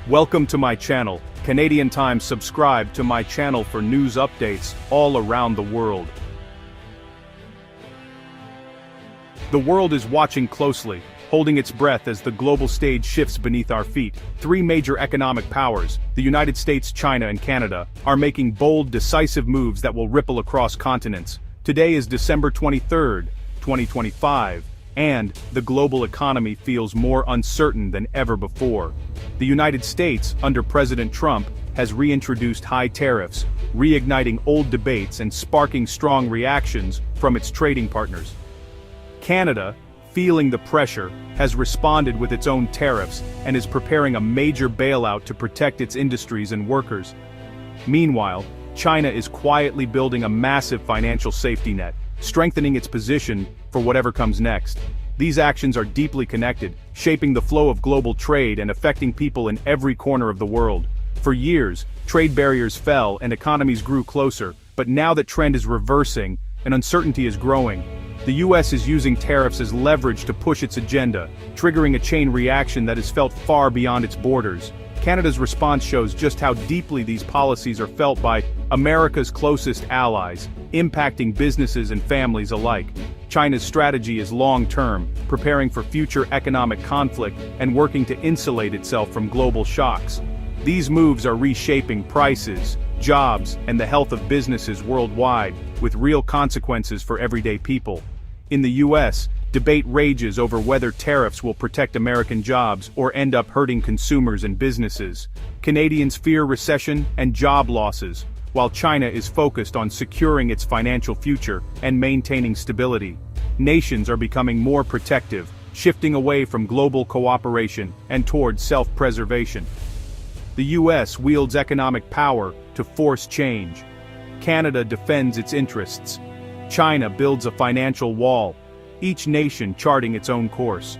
Welcome to my channel, Canadian Times. Subscribe to my channel for news updates all around the world. The world is watching closely, holding its breath as the global stage shifts beneath our feet. Three major economic powers, the United States, China, and Canada, are making bold, decisive moves that will ripple across continents. Today is December 23rd, 2025. And the global economy feels more uncertain than ever before. The United States, under President Trump, has reintroduced high tariffs, reigniting old debates and sparking strong reactions from its trading partners. Canada, feeling the pressure, has responded with its own tariffs and is preparing a major bailout to protect its industries and workers. Meanwhile, China is quietly building a massive financial safety net, strengthening its position for whatever comes next. These actions are deeply connected, shaping the flow of global trade and affecting people in every corner of the world. For years, trade barriers fell and economies grew closer, but now that trend is reversing and uncertainty is growing. The US is using tariffs as leverage to push its agenda, triggering a chain reaction that is felt far beyond its borders. Canada's response shows just how deeply these policies are felt by America's closest allies, impacting businesses and families alike. China's strategy is long-term, preparing for future economic conflict and working to insulate itself from global shocks. These moves are reshaping prices, jobs, and the health of businesses worldwide, with real consequences for everyday people. In the US, debate rages over whether tariffs will protect American jobs or end up hurting consumers and businesses. Canadians fear recession and job losses, while China is focused on securing its financial future and maintaining stability. Nations are becoming more protective, shifting away from global cooperation and toward self-preservation. The US wields economic power to force change. Canada defends its interests. China builds a financial wall, each nation charting its own course.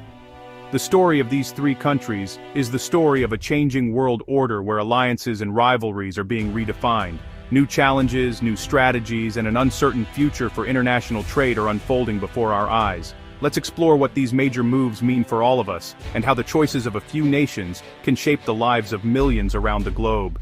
The story of these three countries is the story of a changing world order where alliances and rivalries are being redefined. New challenges, new strategies, and an uncertain future for international trade are unfolding before our eyes. Let's explore what these major moves mean for all of us, and how the choices of a few nations can shape the lives of millions around the globe.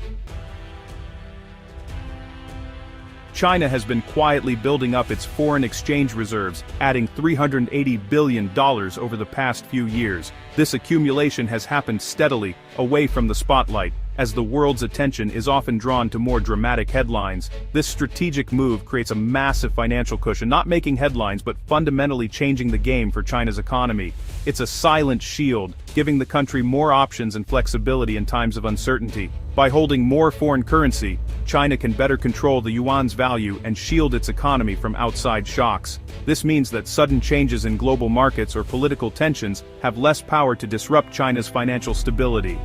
China has been quietly building up its foreign exchange reserves, adding $380 billion over the past few years. This accumulation has happened steadily, away from the spotlight, as the world's attention is often drawn to more dramatic headlines. This strategic move creates a massive financial cushion, not making headlines but fundamentally changing the game for China's economy. It's a silent shield, giving the country more options and flexibility in times of uncertainty. By holding more foreign currency, China can better control the yuan's value and shield its economy from outside shocks. This means that sudden changes in global markets or political tensions have less power to disrupt China's financial stability.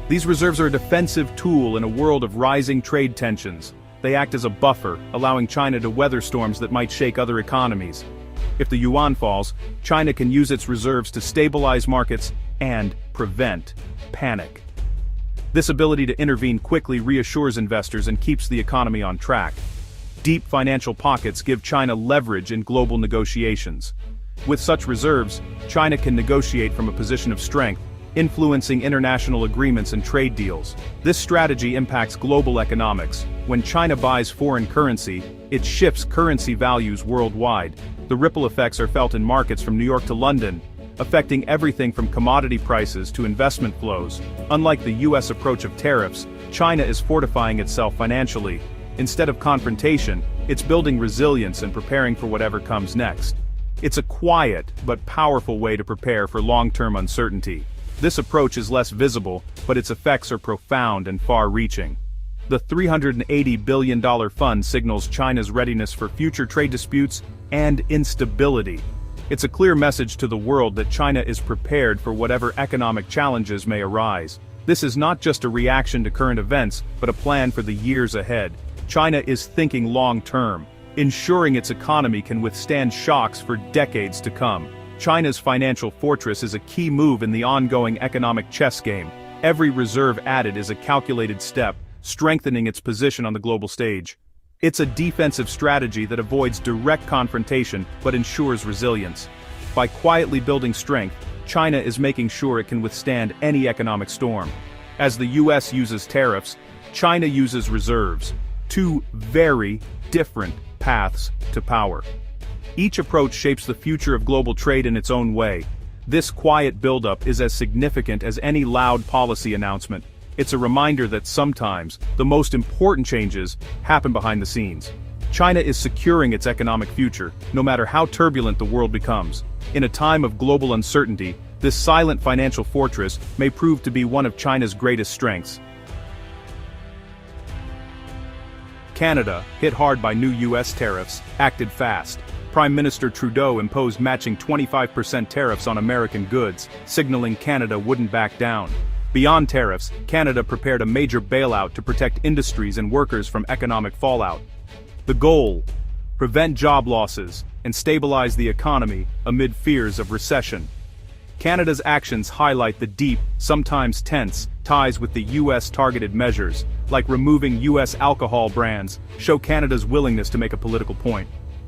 These reserves are a defensive tool in a world of rising trade tensions. They act as a buffer, allowing China to weather storms that might shake other economies. If the yuan falls, China can use its reserves to stabilize markets and prevent panic. This ability to intervene quickly reassures investors and keeps the economy on track. Deep financial pockets give China leverage in global negotiations. With such reserves, China can negotiate from a position of strength, influencing international agreements and trade deals. This strategy impacts global economics. When China buys foreign currency, it shifts currency values worldwide. The ripple effects are felt in markets from New York to London, affecting everything from commodity prices to investment flows. Unlike the US approach of tariffs, China is fortifying itself financially. Instead of confrontation, it's building resilience and preparing for whatever comes next. It's a quiet but powerful way to prepare for long-term uncertainty. This approach is less visible, but its effects are profound and far-reaching. The $380 billion fund signals China's readiness for future trade disputes and instability. It's a clear message to the world that China is prepared for whatever economic challenges may arise. This is not just a reaction to current events, but a plan for the years ahead. China is thinking long-term, ensuring its economy can withstand shocks for decades to come. China's financial fortress is a key move in the ongoing economic chess game. Every reserve added is a calculated step, strengthening its position on the global stage. It's a defensive strategy that avoids direct confrontation but ensures resilience. By quietly building strength, China is making sure it can withstand any economic storm. As the US uses tariffs, China uses reserves. Two very different paths to power. Each approach shapes the future of global trade in its own way. This quiet buildup is as significant as any loud policy announcement. It's a reminder that sometimes, the most important changes happen behind the scenes. China is securing its economic future, no matter how turbulent the world becomes. In a time of global uncertainty, this silent financial fortress may prove to be one of China's greatest strengths. Canada, hit hard by new US tariffs, acted fast. Prime Minister Trudeau imposed matching 25% tariffs on American goods, signaling Canada wouldn't back down. Beyond tariffs, Canada prepared a major bailout to protect industries and workers from economic fallout. The goal: prevent job losses and stabilize the economy amid fears of recession. Canada's actions highlight the deep, sometimes tense, ties with the US targeted measures, like removing US alcohol brands, show Canada's willingness to make a political point.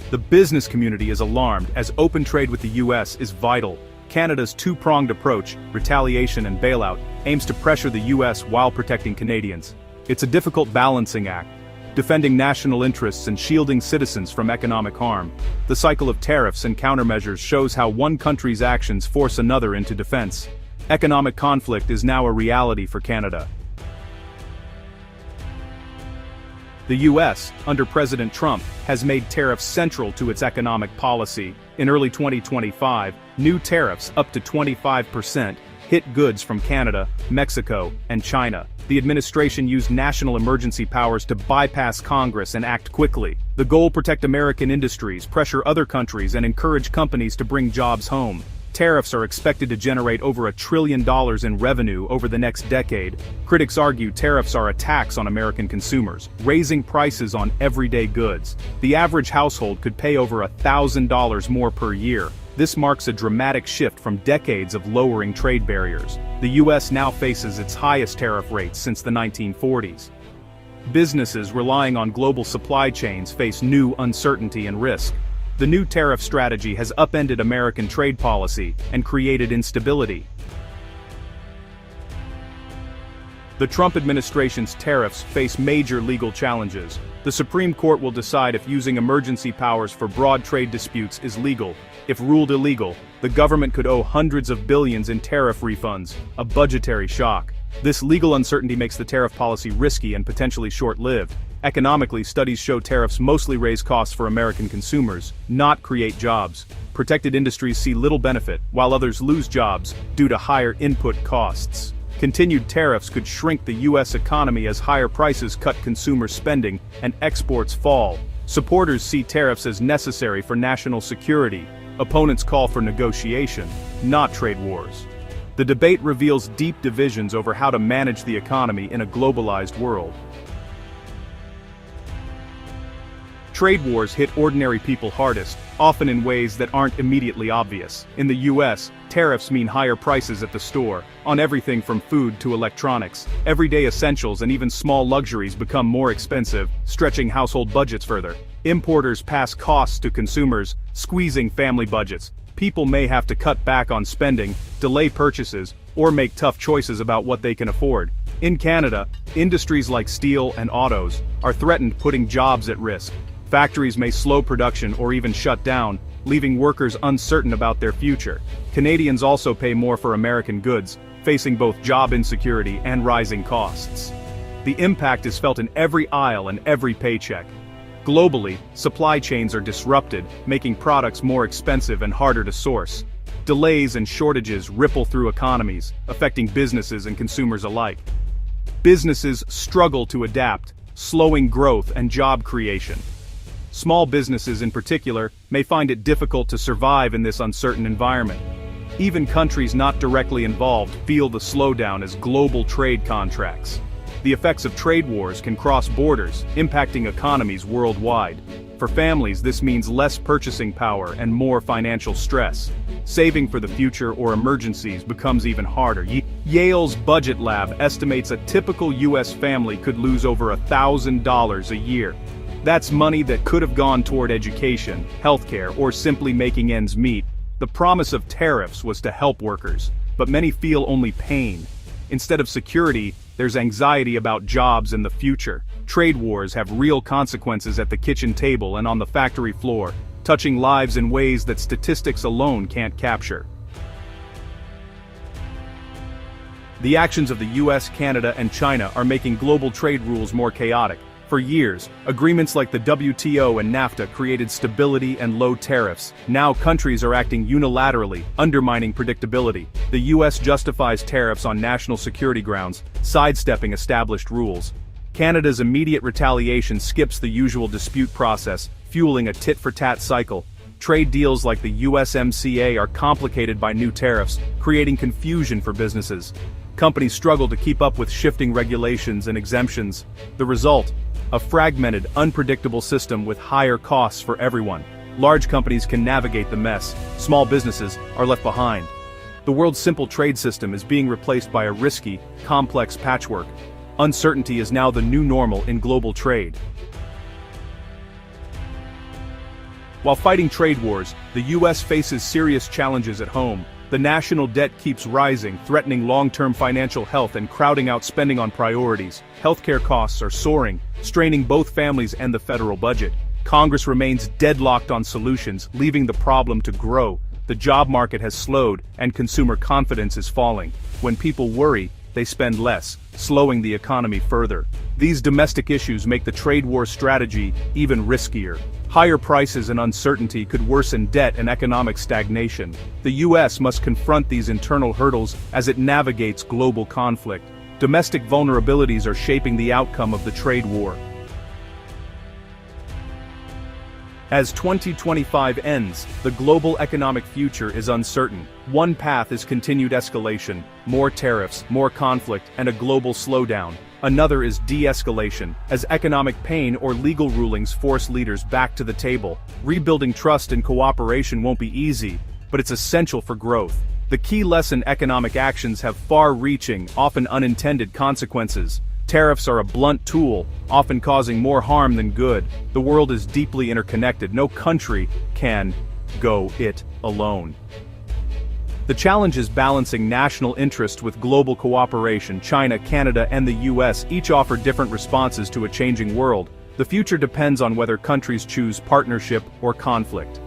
The business community is alarmed, as open trade with the US is vital. Canada's two-pronged approach, retaliation and bailout, aims to pressure the US while protecting Canadians. It's a difficult balancing act, defending national interests and shielding citizens from economic harm. The cycle of tariffs and countermeasures shows how one country's actions force another into defense. Economic conflict is now a reality for Canada. The US, under President Trump, has made tariffs central to its economic policy. In early 2025, new tariffs up to 25% hit goods from Canada, Mexico, and China. The administration used national emergency powers to bypass Congress and act quickly. The goal: protect American industries, pressure other countries, and encourage companies to bring jobs home. Tariffs are expected to generate over $1 trillion in revenue over the next decade. Critics argue tariffs are a tax on American consumers, raising prices on everyday goods. The average household could pay over $1,000 more per year. This marks a dramatic shift from decades of lowering trade barriers. The US now faces its highest tariff rates since the 1940s. Businesses relying on global supply chains face new uncertainty and risk. The new tariff strategy has upended American trade policy and created instability. The Trump administration's tariffs face major legal challenges. The Supreme Court will decide if using emergency powers for broad trade disputes is legal. If ruled illegal, the government could owe hundreds of billions in tariff refunds, a budgetary shock. This legal uncertainty makes the tariff policy risky and potentially short-lived. Economically, studies show tariffs mostly raise costs for American consumers, not create jobs. Protected industries see little benefit, while others lose jobs due to higher input costs. Continued tariffs could shrink the US economy as higher prices cut consumer spending and exports fall. Supporters see tariffs as necessary for national security. Opponents call for negotiation, not trade wars. The debate reveals deep divisions over how to manage the economy in a globalized world. Trade wars hit ordinary people hardest, often in ways that aren't immediately obvious. In the US, tariffs mean higher prices at the store, on everything from food to electronics. Everyday essentials and even small luxuries become more expensive, stretching household budgets further. Importers pass costs to consumers, squeezing family budgets. People may have to cut back on spending, delay purchases, or make tough choices about what they can afford. In Canada, industries like steel and autos are threatened, putting jobs at risk. Factories may slow production or even shut down, leaving workers uncertain about their future. Canadians also pay more for American goods, facing both job insecurity and rising costs. The impact is felt in every aisle and every paycheck. Globally, supply chains are disrupted, making products more expensive and harder to source. Delays and shortages ripple through economies, affecting businesses and consumers alike. Businesses struggle to adapt, slowing growth and job creation. Small businesses in particular may find it difficult to survive in this uncertain environment. Even countries not directly involved feel the slowdown as global trade contracts. The effects of trade wars can cross borders, impacting economies worldwide. For families, this means less purchasing power and more financial stress. Saving for the future or emergencies becomes even harder. Yale's Budget Lab estimates a typical US family could lose over $1,000 a year. That's money that could have gone toward education, healthcare, or simply making ends meet. The promise of tariffs was to help workers, but many feel only pain. Instead of security, there's anxiety about jobs and the future. Trade wars have real consequences at the kitchen table and on the factory floor, touching lives in ways that statistics alone can't capture. The actions of the US, Canada, and China are making global trade rules more chaotic. For years, agreements like the WTO and NAFTA created stability and low tariffs. Now countries are acting unilaterally, undermining predictability. The US justifies tariffs on national security grounds, sidestepping established rules. Canada's immediate retaliation skips the usual dispute process, fueling a tit-for-tat cycle. Trade deals like the USMCA are complicated by new tariffs, creating confusion for businesses. Companies struggle to keep up with shifting regulations and exemptions. The result? A fragmented, unpredictable system with higher costs for everyone. Large companies can navigate the mess, small businesses are left behind. The world's simple trade system is being replaced by a risky, complex patchwork. Uncertainty is now the new normal in global trade. While fighting trade wars, the US faces serious challenges at home. The national debt keeps rising, threatening long-term financial health and crowding out spending on priorities. Healthcare costs are soaring, straining both families and the federal budget. Congress remains deadlocked on solutions, leaving the problem to grow. The job market has slowed, and consumer confidence is falling. When people worry, they spend less, slowing the economy further. These domestic issues make the trade war strategy even riskier. Higher prices and uncertainty could worsen debt and economic stagnation. The US must confront these internal hurdles as it navigates global conflict. Domestic vulnerabilities are shaping the outcome of the trade war. As 2025 ends, the global economic future is uncertain. One path is continued escalation, more tariffs, more conflict, and a global slowdown. Another is de-escalation, as economic pain or legal rulings force leaders back to the table. Rebuilding trust and cooperation won't be easy, but it's essential for growth. The key lesson: economic actions have far-reaching, often unintended consequences. Tariffs are a blunt tool, often causing more harm than good. The world is deeply interconnected. No country can go it alone. The challenge is balancing national interest with global cooperation. China, Canada, and the US each offer different responses to a changing world. The future depends on whether countries choose partnership or conflict.